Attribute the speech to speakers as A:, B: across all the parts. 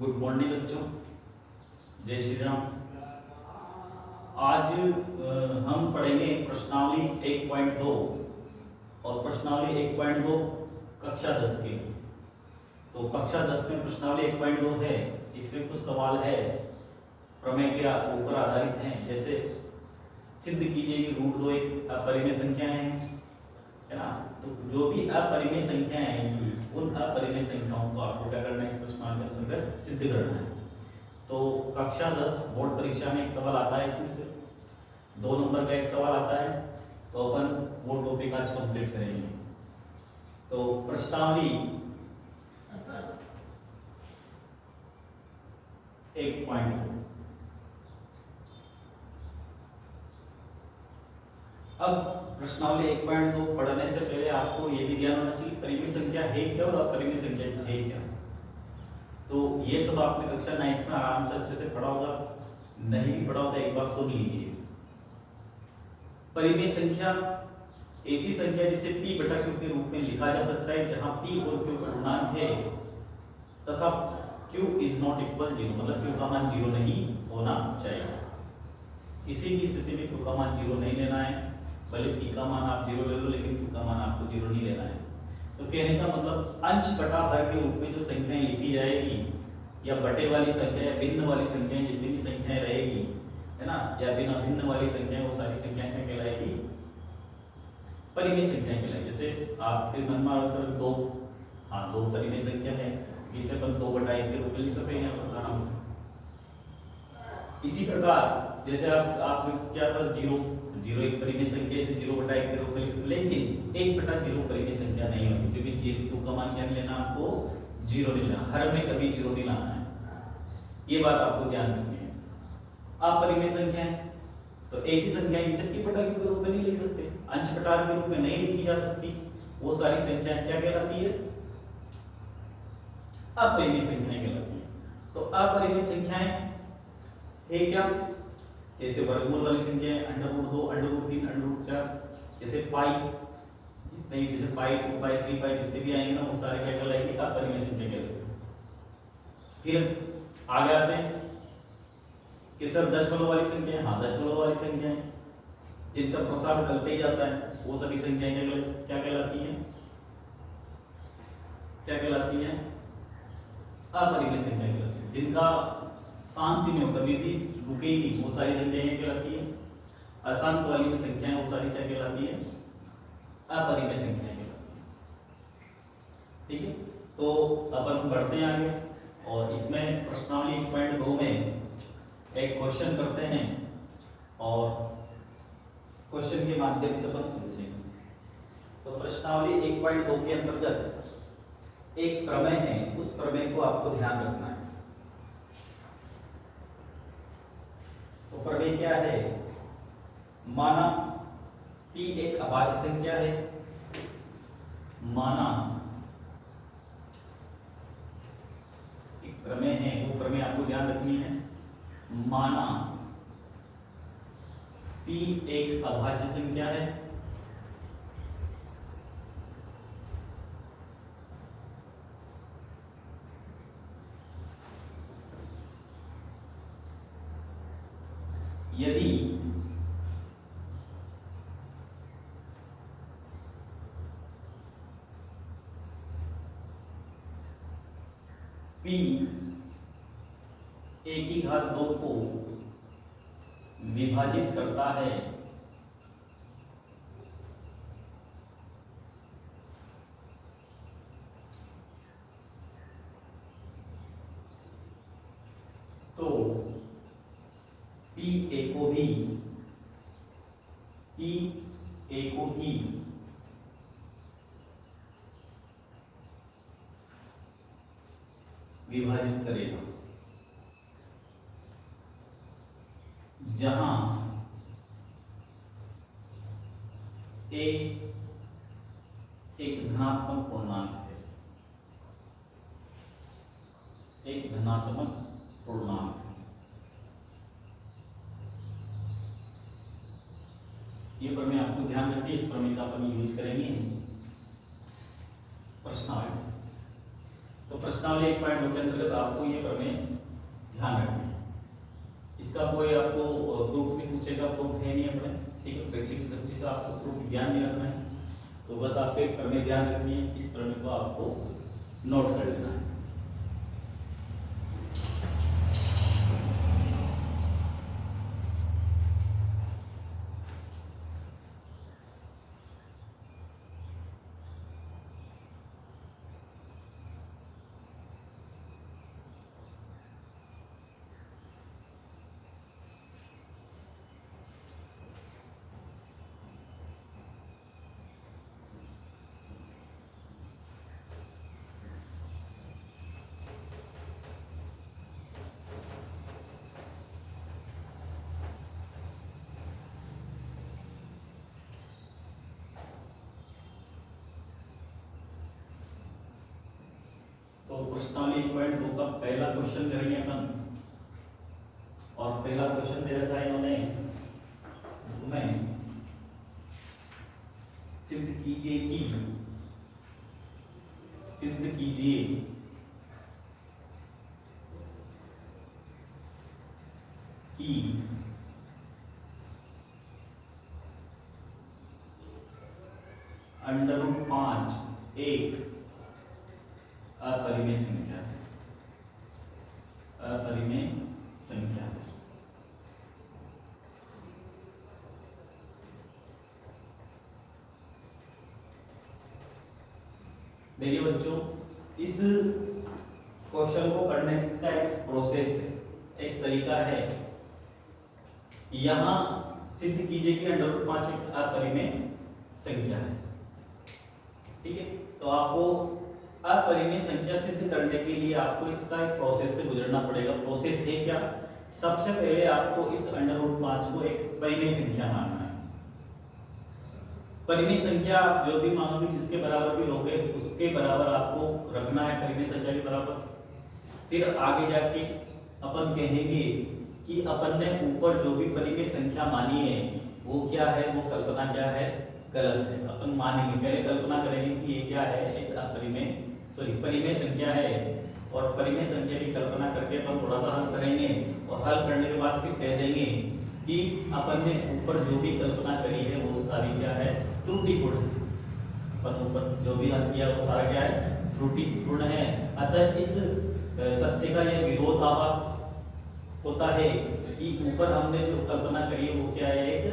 A: Good morning बच्चों, जय श्री राम। आज हम पढ़ेंगे प्रश्नावली 1.2 और प्रश्नावली 1.2 कक्षा 10 के। तो कक्षा 10 में प्रश्नावली 1.2 है, इसमें कुछ सवाल है प्रमेय के ऊपर आधारित हैं। जैसे सिद्ध कीजिए कि √2 एक अपरिमेय संख्या है ना। तो जो भी अपरिमेय संख्याएं आएंगी उन अपरिमेय संख्याओं को आपको क्या करना है, इस प्रश्नावली के अंतर्गत सिद्ध करना है। तो कक्षा 10 बोर्ड परीक्षा में एक सवाल आता है, इसमें से 2 नंबर का एक सवाल आता है। तो अपन वो टॉपिक आज कंप्लीट करेंगे। तो प्रश्नावली 1.2। अब प्रश्नावली 1.2 पढ़ने से पहले आपको ये भी ध्यान होना चाहिए परिमेय संख्या है क्या और अपरिमेय संख्या है क्या। तो ये सब आपने कक्षा 9 में आराम से अच्छे से पढ़ा होगा, नहीं भी पढ़ा होता एक बार सुन लीजिए। परिमेय संख्या ऐसी संख्या जिसे p बटा q के रूप में लिखा जा सकता है, जहां p और q पूर्णांक है तथा q इज नॉट इक्वल 0, मतलब q का मान 0 नहीं होना चाहिए। किसी भी स्थिति में q का मान 0 नहीं लेना है, भले p का मान आप 0 ले लो, लेकिन q का मान आपको 0 नहीं लेना है। तो कहने का मतलब अंश बटा हर के रूप में जो संख्याएं लिखी जाएगी, या बटे वाली संख्या या भिन्न वाली संख्याएं, जितनी भी संख्याएं रहेगी है ना, या बिना भिन्न वाली संख्याएं, वो सारी संख्याएं क्या कहलाएगी, परिमेय संख्याएं कहलाएगी। जैसे आपके मन में आ सर 2, हाँ 2 परिमेय संख्या है, इसे अपन 2/1 के रूप में लिख सकते हैं आराम से। इसी प्रकार जैसे आप क्या सर 0 एक परिमेय संख्या, इसे 0/1 के रूप में लिख सकते, लेकिन 1/0 परिमेय संख्या नहीं होगी, क्योंकि 0 का मान क्या लेना, आपको 0 नहीं लेना, हर में कभी 0 नहीं लाना है। ये बात आपको ध्यान रखनी है। अपरिमेय संख्या है तो ऐसी संख्याएं जिसे p बटा q के रूप में नहीं लिख सकते, अंश बटा के रूप में नहीं लिखी जा सकती, वो सारी संख्याएं क्या कहलाती है, अपरिमेय संख्याएं कहलाती है। तो अपरिमेय संख्याएं है क्या, जैसे वर्गमूल वाली संख्याएं √2, √3, √4, जैसे पाई, जितने भी जैसे पाई, 2 पाई, 3 पाई जितने भी आएंगे ना, वो सारे क्या कहलाएंगे, अपरिमेय संख्या कहलाएंगे। फिर आगे आते हैं कि सर दशमलव वाली संख्या है, हाँ दशमलव वाली संख्या है जिनका प्रसार चलते ही जाता है, वो सभी संख्याएं क्या कहलाती हैं, क्या कहलाती हैं, अपरिमेय संख्या कहलाती है। जिनका शांति में हो, कभी भी रुकेगी, वो सारी संख्याएं कहलाती है। अशांत वाली जो संख्याएं, वो सारी क्या कहलाती है, अपरिमेय संख्याएं कहलाती है। ठीक है, तो अपन बढ़ते हैं आगे, और इसमें प्रश्नावली 1.2 में एक क्वेश्चन करते हैं, और क्वेश्चन के माध्यम से अपन समझेंगे। तो प्रश्नावली 1.2 के अंतर्गत एक प्रमेय है, उस प्रमेय को आपको ध्यान रखना है। तो प्रमेय क्या है, माना p एक अभाज्य संख्या है, माना एक प्रमेय है, वो प्रमेय आपको ध्यान रखनी है। माना p एक अभाज्य संख्या है, यदि p a की घात 2 को विभाजित करता है तो p a को भी विभाजित करेगा, जहां a एक धनात्मक पूर्णांक है, एक धनात्मक पूर्णांक। ये प्रमेय आपको ध्यान रखिए, इस प्रमेय का अपन यूज करेंगे प्रश्नावली। तो प्रश्नावली 1.2 के अंतर्गत आपको ये प्रमेय ध्यान रखना है। इसका कोई आपको प्रूफ भी पूछेगा, प्रूफ है नहीं अपने, ठीक है, प्रेक्षक की दृष्टि से आपको प्रूफ ध्यान नहीं रखना है, तो बस आपको एक प्रमेय ध्यान रखनी है, इस प्रमेय को आपको नोट कर लेना है। तो प्रश्नावली 1.2 का पहला क्वेश्चन करेंगे अपन, और पहला क्वेश्चन दे रखा है इन्होंने, तुम्हें सिद्ध कीजिए कि √5 एक अपरिमेय संख्या है, अपरिमेय संख्या है। देखिए बच्चों, इस क्वेश्चन को करने का एक प्रोसेस है, एक तरीका है। यहां सिद्ध कीजिए कि √5 एक अपरिमेय संख्या है, ठीक है। तो आपको अपरिमेय संख्या सिद्ध करने के लिए आपको इसका एक प्रोसेस से गुजरना पड़ेगा। प्रोसेस है क्या? सबसे पहले आपको इस √5 को एक परिमेय संख्या मानना है। परिमेय संख्या आप जो भी मानोगे, जिसके बराबर भी लोगे, उसके बराबर आपको रखना है, परिमेय संख्या के बराबर। फिर आगे जाके अपन कहेंगे कि अपन ने ऊपर जो भी परिमेय संख्या मानी है वो क्या है, वो कल्पना क्या है, गलत है। अपन मानेंगे, पहले कल्पना करेंगे कि ये क्या है, एक परिमेय संख्या है, और परिमेय संख्या की कल्पना करके अपन थोड़ा सा हल करेंगे, और हल करने के बाद फिर कह देंगे कि अपन ने ऊपर जो भी कल्पना करी है वो सारी क्या है, त्रुटिपूर्ण है। अपन ऊपर जो भी हल किया वो सारा क्या है, त्रुटिपूर्ण है। अतः इस तथ्य का यह विरोधाभास होता है कि ऊपर हमने जो कल्पना करी है वो क्या है, एक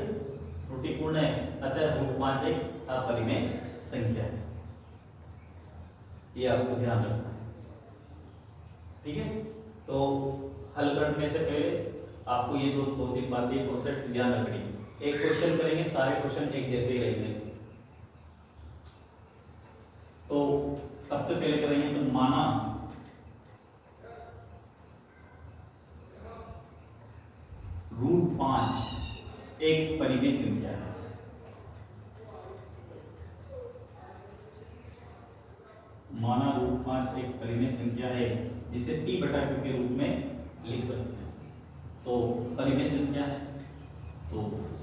A: त्रुटिपूर्ण है। अतः √5 एक अपरिमेय संख्या है, ये आपको ध्यान रखना है, ठीक है। तो हल करने से पहले आपको ये दो तीन बातें प्रोसेस ध्यान रखनी है। एक क्वेश्चन करेंगे, सारे क्वेश्चन एक जैसे ही रहेंगे इसमें। तो सबसे पहले करेंगे तो माना √5 एक परिमेय संख्या है। माना √5 एक परिमेय संख्या है जिसे p/q के रूप में लिख सकते हैं। तो परिमेय संख्या है, तो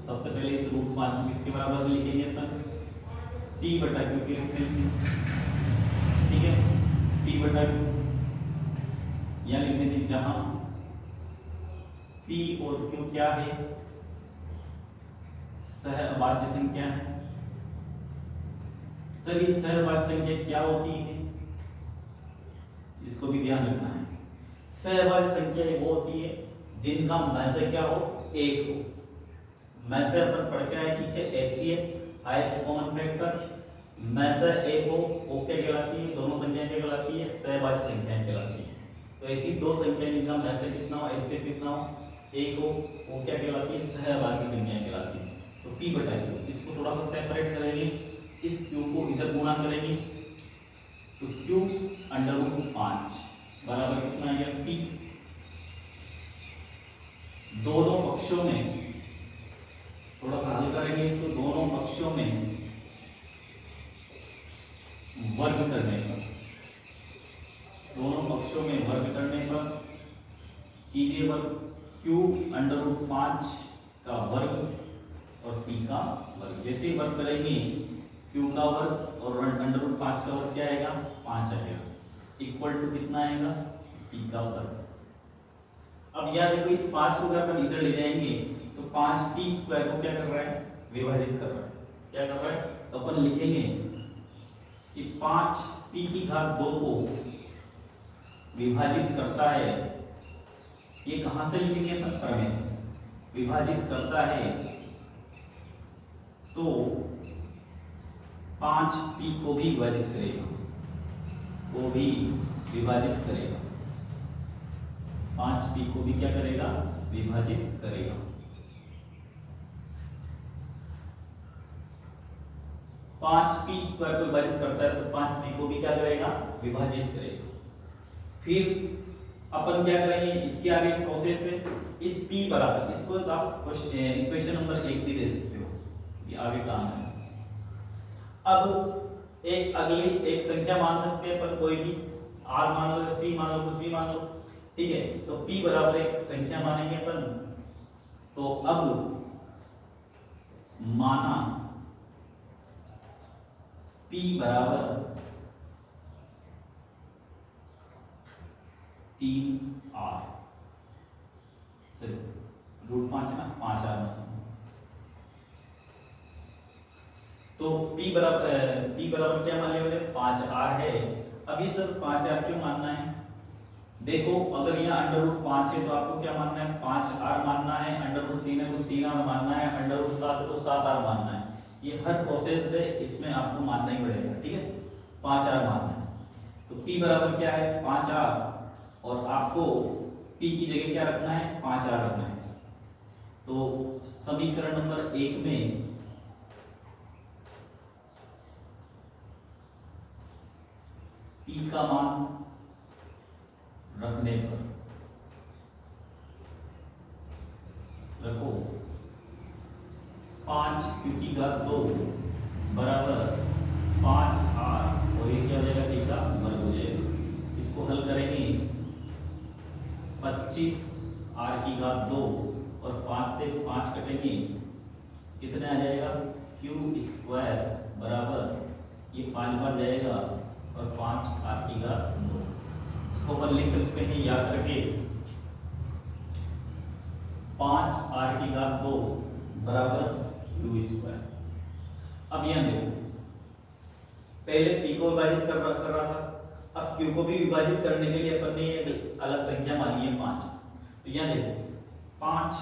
A: सबसे पहले इस √5 को किसके बराबर में लिखेंगे अपन, p/q के रूप में, ठीक है। p/q यहां लिख देंगे, जहां p और q क्या है, सहअभाज्य संख्या है। सभी सहअभाज्य संख्या क्या होती है, इसको भी ध्यान रखना है। सहअभाज्य संख्या वो होती है जिनका मध्य क्या हो, एक हो। मध्य अपन पढ़ के आए पीछे, HCF हाईएस्ट कॉमन फैक्टर। मध्य एक हो, वो क्या कहलाती है, दोनों संख्याएं क्या कहलाती है, सहअभाज्य संख्याएं कहलाती है। तो ऐसी दो संख्याएं जिनका मध्य कितना हो, HCF कितना हो, एक हो, वो क्या कहलाती है, सहअभाज्य संख्याएं कहलाती है। तो p/q, इसको थोड़ा सा सेपरेट करेंगे, इस q को इधर गुणा करेंगे, तो q √5 बराबर कितना आएगा, p। दोनों पक्षों में थोड़ा सा हल करेंगे इसको, दोनों पक्षों में वर्ग करने पर, दोनों पक्षों में वर्ग करने पर कीजिए वर्ग, q √5 का वर्ग और p का वर्ग। जैसे वर्ग करेंगे q का वर्ग और √5 का वर्ग क्या आएगा, 5 आएगा। इक्वल टू कितना आएगा, पी का वर्ग। अब यह देखो इस 5 को अगर अपन इधर ले जाएंगे तो 5p स्क्वायर को क्या कर रहा है, विभाजित कर रहा है। क्या कर रहा है, तो अपन लिखेंगे कि 5p की घात 2 को विभाजित करता है, ये कहां से लिखेंगे अपन, प्रमेय से, विभाजित करता है तो 5p को भी विभाजित करेगा, को भी विभाजित करेगा, 5p को भी क्या करेगा, विभाजित करेगा। पांच पी स्क्वायर को विभाजित करता है तो 5p को भी क्या करेगा, विभाजित करेगा। फिर अपन क्या करेंगे, इसके आगे प्रोसेस है, इस p बराबर, इसको आप इक्वेशन नंबर 1 भी दे सकते हो, ये आगे काम है। अब एक अगली एक संख्या मान सकते हैं पर कोई भी, r मान लो, c मान लो, कुछ भी मान लो, ठीक है। तो p बराबर एक संख्या मानेंगे अपन। तो अब माना p बराबर 3r, चलो √5 ना, 5r, तो p बराबर क्या मान लिया, 5r है। अब ये सब 5r क्यों मानना है, देखो अगर यहाँ √5 है तो आपको क्या मानना है, 5r मानना है, √3 है तो 3r मानना है, √7 है तो 7r मानना है। ये हर प्रोसेस है, इसमें आपको मानना ही पड़ेगा, ठीक है, 5r मानना है। तो p बराबर क्या है, 5r, और आपको p की जगह क्या रखना है, 5r रखना है। तो समीकरण नंबर 1 में p का मान रखने पर रखो 5q की घात 2 बराबर 5r, और ये क्या हो जाएगा, p का वर्ग हो जाएगा। इसको हल करेंगे, 25r की घात 2 और 5 से 5 कटेंगे, कितने आ जाएगा, q स्क्वायर बराबर ये 5 बार जाएगा और 5r की घात 2। इसको अपन लिख सकते हैं याद करके, 5r की घात 2 बराबर q स्क्वायर। अब यहां देखो, पहले p को विभाजित कर रहा था, अब q को भी विभाजित करने के लिए अपन ने एक अलग संख्या मानी है 5। तो यहां देखो 5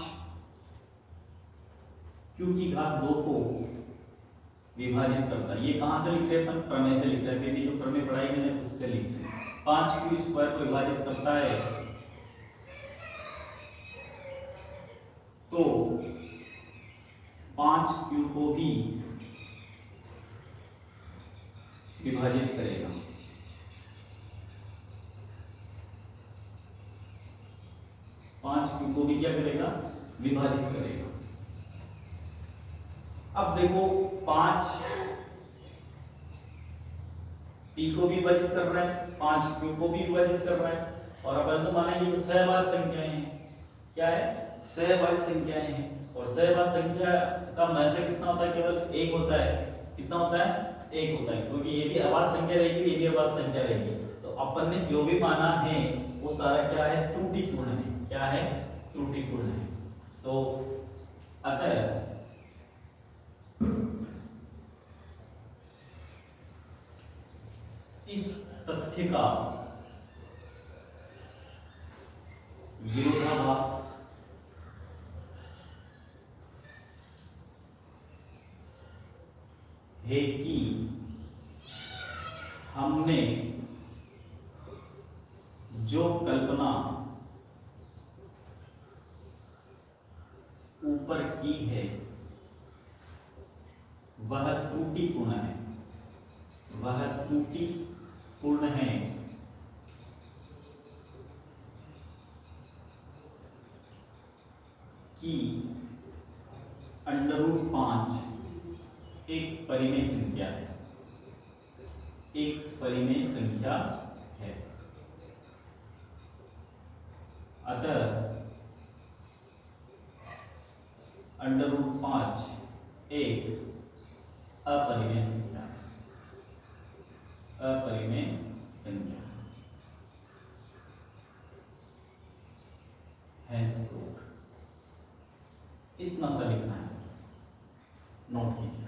A: q की घात 2 को विभाजित करता है, ये कहां से लिख रहे हैं अपन, प्रमेय से लिख रहे हैं, जो प्रमेय पढ़ाई मैंने उससे लिख रहे हैं। 5q स्क्वायर को विभाजित करता है तो 5q को भी विभाजित करेगा। पांच q को भी क्या करेगा, विभाजित करेगा। अब देखो 5 p को भी विभाजित कर रहा है, 5q को भी विभाजित कर रहा है, और अपन तो मानेंगे तो सहभाज्य संख्याएं हैं। क्या है, सहभाज्य संख्याएं हैं, और सहभाज्य संख्या का महत्व कितना होता है, केवल एक होता है। कितना होता है, एक होता है, क्योंकि ये भी अभाज्य संख्या रहेगी, ये भी अभाज्य संख्या रहेगी। तो अपन ने जो भी माना है वो सारा क्या है, त्रुटिपूर्ण है। क्या है, त्रुटिपूर्ण है। तो अतः इस तथ्य का विरोधाभास है कि हमने जो कल्पना ऊपर की है वह त्रुटिपूर्ण है, वह त्रुटिपूर्ण है। कि √5 एक परिमेय संख्या है, एक परिमेय संख्या है। अतः √5 एक अपरिमेय संख्या है, अपरिमेय संख्या। हैंस प्रूव्ड, इतना सा लिखना है, नोट कीजिए।